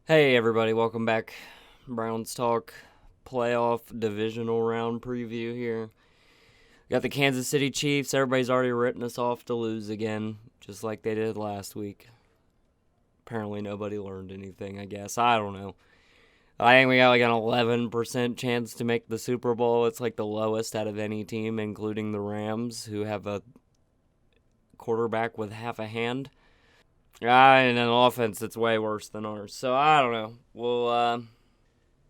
Hey everybody, welcome back. Browns Talk playoff divisional round preview here. Got the Kansas City Chiefs. Everybody's already written us off to lose again, just like they did last week. Apparently nobody learned anything, I guess. I don't know. I think we got like an 11% chance to make the Super Bowl. It's like the lowest out of any team, including the Rams, who have a quarterback with half a hand. And an offense that's way worse than ours. So I don't know.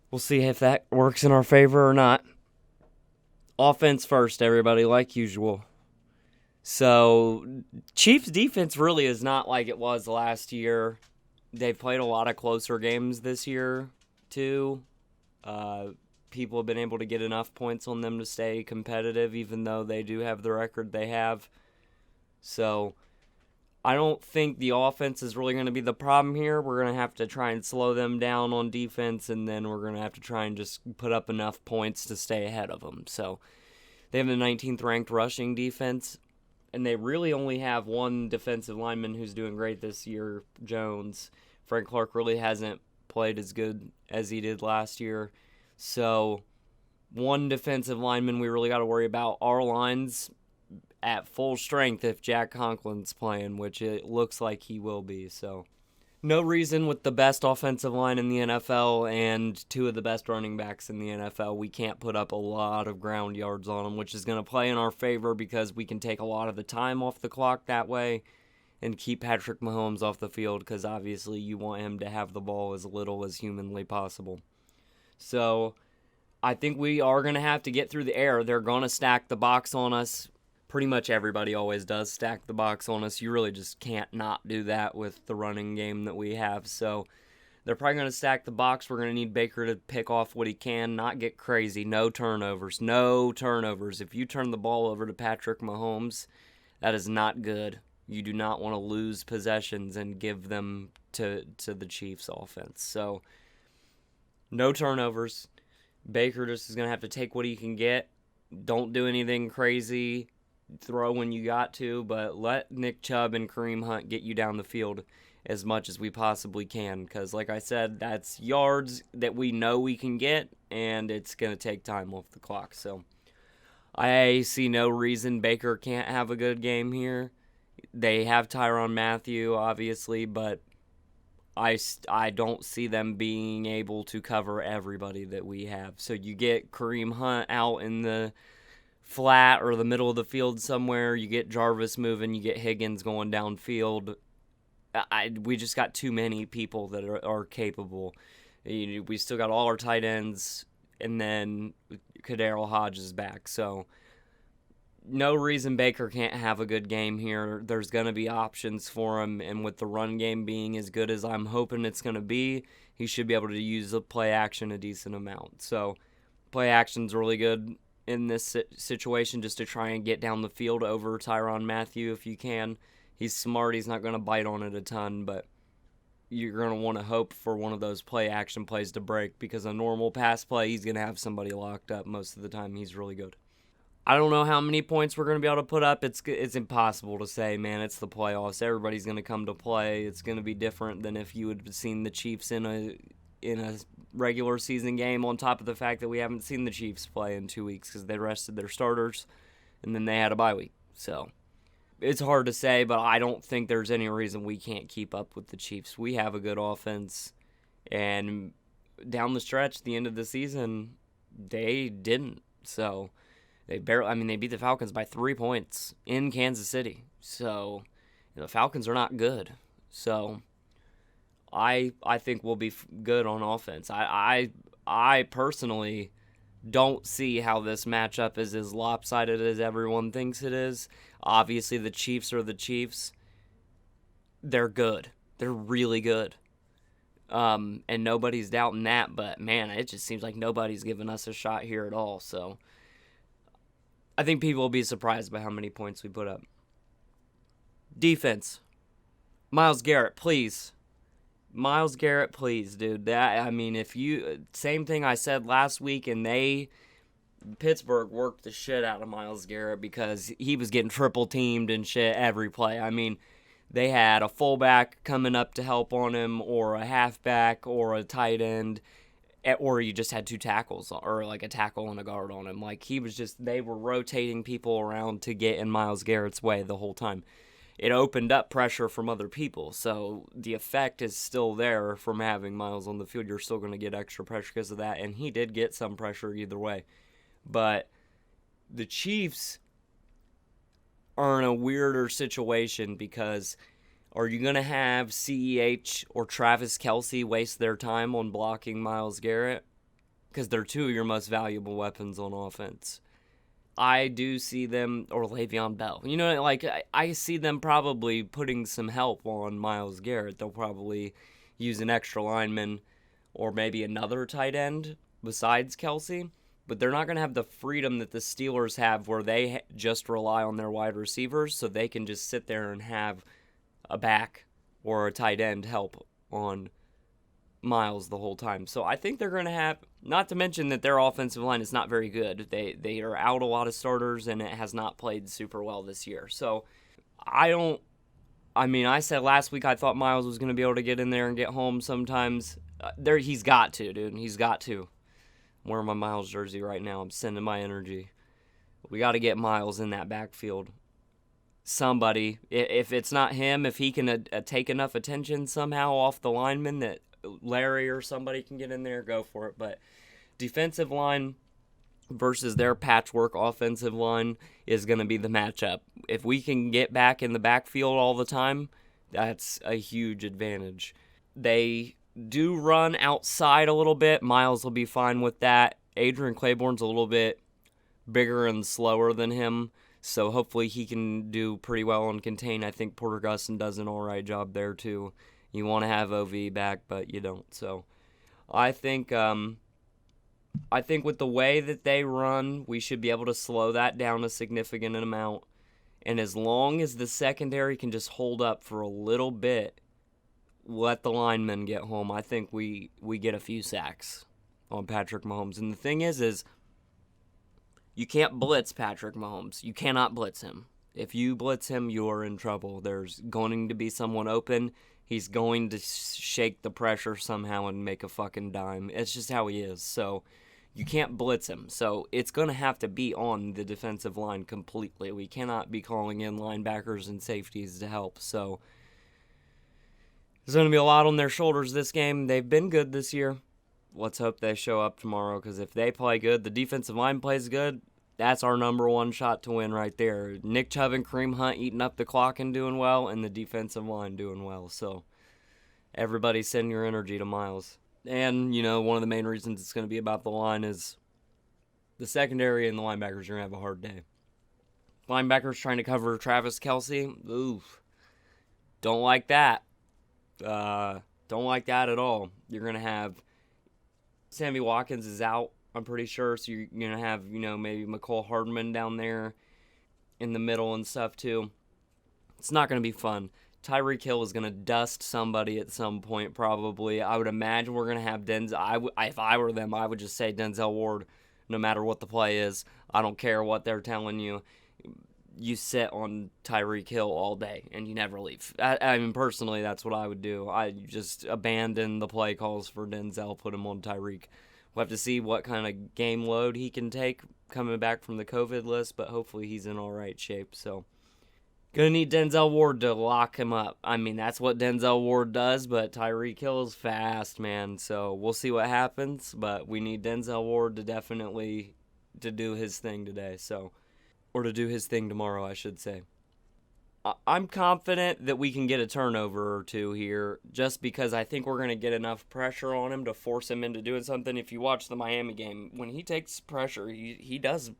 We'll see if that works in our favor or not. Offense first, everybody, like usual. So, Chiefs defense really is not like it was last year. They've played a lot of closer games this year, too. People have been able to get enough points on them to stay competitive, even though they do have the record they have. So, I don't think the offense is really going to be the problem here. We're going to have to try and slow them down on defense, and then we're going to have to try and just put up enough points to stay ahead of them. So they have the 19th ranked rushing defense, and they really only have one defensive lineman who's doing great this year, Jones. Frank Clark really hasn't played as good as he did last year. So one defensive lineman we really got to worry about. Our lines at full strength if Jack Conklin's playing, which it looks like he will be. So, no reason with the best offensive line in the NFL and two of the best running backs in the NFL, we can't put up a lot of ground yards on them, which is going to play in our favor because we can take a lot of the time off the clock that way and keep Patrick Mahomes off the field because obviously you want him to have the ball as little as humanly possible. So, I think we are going to have to get through the air. They're going to stack the box on us. Pretty much everybody always does stack the box on us. You really just can't not do that with the running game that we have. So they're probably going to stack the box. We're going to need Baker to pick off what he can, not get crazy. No turnovers. No turnovers. If you turn the ball over to Patrick Mahomes, that is not good. You do not want to lose possessions and give them to the Chiefs offense. So no turnovers. Baker just is going to have to take what he can get. Don't do anything crazy. Throw when you got to, but let Nick Chubb and Kareem Hunt get you down the field as much as we possibly can, because like I said, that's yards that we know we can get, and it's going to take time off the clock. So I see no reason Baker can't have a good game here. They have Tyrann Mathieu, obviously, but I don't see them being able to cover everybody that we have. So you get Kareem Hunt out in the flat or the middle of the field somewhere, you get Jarvis moving, you get Higgins going downfield. We just got too many people that are capable. We still got all our tight ends, and then Kadarius Hodge is back. So no reason Baker can't have a good game here. There's going to be options for him, and with the run game being as good as I'm hoping it's going to be, he should be able to use the play action a decent amount. So play action's really good in this situation, just to try and get down the field over Tyrann Mathieu if you can. He's smart. He's not going to bite on it a ton, but you're going to want to hope for one of those play action plays to break, because a normal pass play, he's going to have somebody locked up most of the time. He's really good. I don't know how many points we're going to be able to put up. It's impossible to say, man. It's the playoffs. Everybody's going to come to play. It's going to be different than if you had seen the Chiefs in a regular season game, on top of the fact that we haven't seen the Chiefs play in 2 weeks because they rested their starters and then they had a bye week. So it's hard to say, but I don't think there's any reason we can't keep up with the Chiefs. We have a good offense, and down the stretch, the end of the season, they didn't. So they beat the Falcons by 3 points in Kansas City. So the Falcons are not good. So I think we'll be good on offense. I personally don't see how this matchup is as lopsided as everyone thinks it is. Obviously, the Chiefs are the Chiefs. They're good. They're really good. And nobody's doubting that, but man, it just seems like nobody's giving us a shot here at all. So I think people will be surprised by how many points we put up. Defense. Myles Garrett, please. Myles Garrett, please, dude. Same thing I said last week, and Pittsburgh worked the shit out of Myles Garrett because he was getting triple teamed and shit every play. they had a fullback coming up to help on him, or a halfback, or a tight end, or you just had two tackles, or like a tackle and a guard on him. Like, they were rotating people around to get in Myles Garrett's way the whole time. It opened up pressure from other people, so the effect is still there from having Myles on the field. You're still going to get extra pressure because of that, and he did get some pressure either way. But the Chiefs are in a weirder situation because are you going to have CEH or Travis Kelce waste their time on blocking Myles Garrett? Because they're two of your most valuable weapons on offense. I do see them, or Le'Veon Bell. You know, like, I see them probably putting some help on Myles Garrett. They'll probably use an extra lineman or maybe another tight end besides Kelce. But they're not going to have the freedom that the Steelers have where they just rely on their wide receivers, so they can just sit there and have a back or a tight end help on Myles the whole time. So I think they're going to have, not to mention that their offensive line is not very good. They are out a lot of starters, and it has not played super well this year. So I said last week I thought Myles was going to be able to get in there and get home sometimes. He's got to, dude. He's got to. I'm wearing my Myles jersey right now. I'm sending my energy. We got to get Myles in that backfield. Somebody, if it's not him, if he can take enough attention somehow off the lineman that Larry or somebody can get in there, go for it. But defensive line versus their patchwork offensive line is going to be the matchup. If we can get back in the backfield all the time, that's a huge advantage. They do run outside a little bit. Myles will be fine with that. Adrian Claiborne's a little bit bigger and slower than him, so hopefully he can do pretty well on contain. I think Porter Gustin does an all right job there too. You want to have OV back, but you don't. So I think with the way that they run, we should be able to slow that down a significant amount. And as long as the secondary can just hold up for a little bit, let the linemen get home, I think we get a few sacks on Patrick Mahomes. And the thing is you can't blitz Patrick Mahomes. You cannot blitz him. If you blitz him, you're in trouble. There's going to be someone open. He's going to shake the pressure somehow and make a fucking dime. It's just how he is. So you can't blitz him. So it's going to have to be on the defensive line completely. We cannot be calling in linebackers and safeties to help. So there's going to be a lot on their shoulders this game. They've been good this year. Let's hope they show up tomorrow, because if they play good, the defensive line plays good, that's our number one shot to win right there. Nick Chubb and Kareem Hunt eating up the clock and doing well, and the defensive line doing well. So everybody send your energy to Myles. And, one of the main reasons it's going to be about the line is the secondary and the linebackers are going to have a hard day. Linebackers trying to cover Travis Kelce, oof, don't like that. Don't like that at all. You're going to have Sammy Watkins is out, I'm pretty sure, so you're going to have, maybe McCole Hardman down there in the middle and stuff too. It's not going to be fun. Tyreek Hill is going to dust somebody at some point probably. I would imagine we're going to have Denzel. If I were them, I would just say Denzel Ward no matter what the play is. I don't care what they're telling you. You sit on Tyreek Hill all day and you never leave. I mean, personally, that's what I would do. I just abandon the play calls for Denzel, put him on Tyreek. We'll have to see what kind of game load he can take coming back from the COVID list, but hopefully he's in all right shape. So, gonna need Denzel Ward to lock him up. I mean, that's what Denzel Ward does, but Tyreek Hill is fast, man. So we'll see what happens, but we need Denzel Ward to definitely to do his thing today. Or to do his thing tomorrow, I should say. I'm confident that we can get a turnover or two here, just because I think we're going to get enough pressure on him to force him into doing something. If you watch the Miami game, when he takes pressure, he does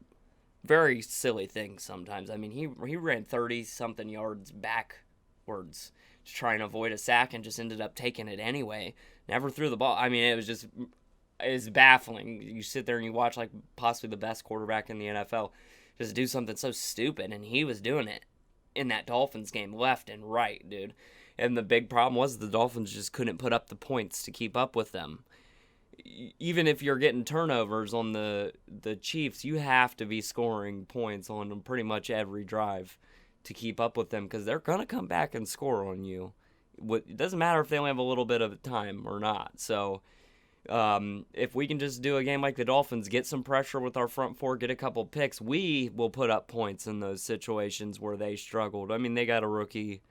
very silly things sometimes. I mean, he ran 30-something yards backwards to try and avoid a sack and just ended up taking it anyway. Never threw the ball. I mean, it's baffling. You sit there and you watch like possibly the best quarterback in the NFL just do something so stupid, and he was doing it in that Dolphins game left and right, dude. And the big problem was the Dolphins just couldn't put up the points to keep up with them. Even if you're getting turnovers on the Chiefs, you have to be scoring points on them pretty much every drive to keep up with them because they're going to come back and score on you. It doesn't matter if they only have a little bit of time or not. So if we can just do a game like the Dolphins, get some pressure with our front four, get a couple picks, we will put up points in those situations where they struggled. I mean, they got a rookie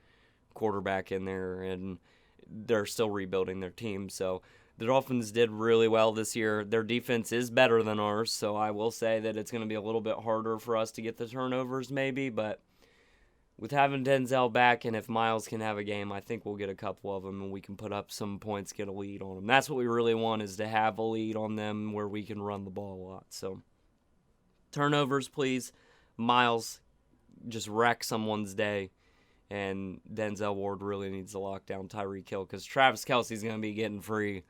quarterback in there, and they're still rebuilding their team. So the Dolphins did really well this year. Their defense is better than ours, so I will say that it's going to be a little bit harder for us to get the turnovers maybe, but with having Denzel back, and if Miles can have a game, I think we'll get a couple of them, and we can put up some points, get a lead on them. That's what we really want, is to have a lead on them where we can run the ball a lot. So, turnovers, please. Miles, just wreck someone's day, and Denzel Ward really needs to lock down Tyreek Hill, because Travis Kelce's going to be getting free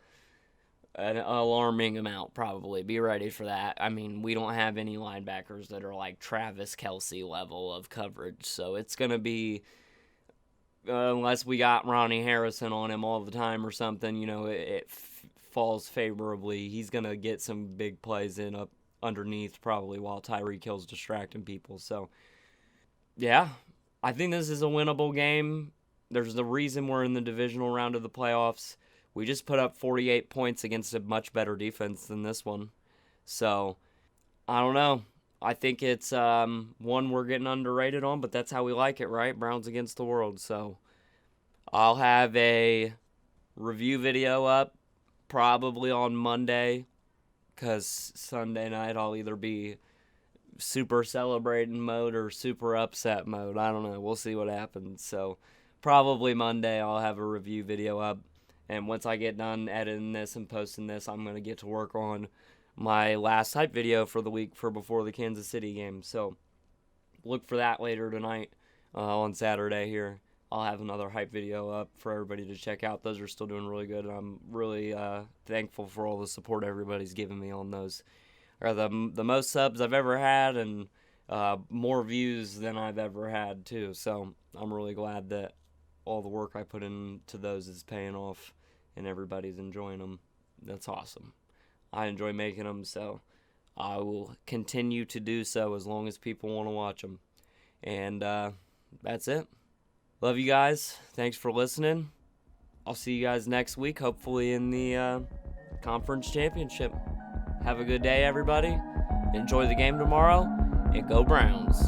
an alarming amount, probably. Be ready for that. I mean, we don't have any linebackers that are like Travis Kelce level of coverage, so it's going to be, unless we got Ronnie Harrison on him all the time or something, it falls favorably. He's going to get some big plays in up underneath probably while Tyreek Hill's distracting people. So, yeah, I think this is a winnable game. There's the reason we're in the divisional round of the playoffs. We just put up 48 points against a much better defense than this one. So, I don't know. I think it's one we're getting underrated on, but that's how we like it, right? Browns against the world. So, I'll have a review video up probably on Monday, because Sunday night I'll either be super celebrating mode or super upset mode. I don't know. We'll see what happens. So, probably Monday I'll have a review video up. And once I get done editing this and posting this, I'm going to get to work on my last hype video for the week for before the Kansas City game. So look for that later tonight on Saturday here. I'll have another hype video up for everybody to check out. Those are still doing really good. I'm really thankful for all the support everybody's giving me on those. Are the most subs I've ever had, and more views than I've ever had too. So I'm really glad that all the work I put into those is paying off and everybody's enjoying them. That's awesome. I enjoy making them, so I will continue to do so as long as people want to watch them. And that's it. Love you guys. Thanks for listening. I'll see you guys next week, hopefully in the conference championship. Have a good day, everybody. Enjoy the game tomorrow, and go Browns.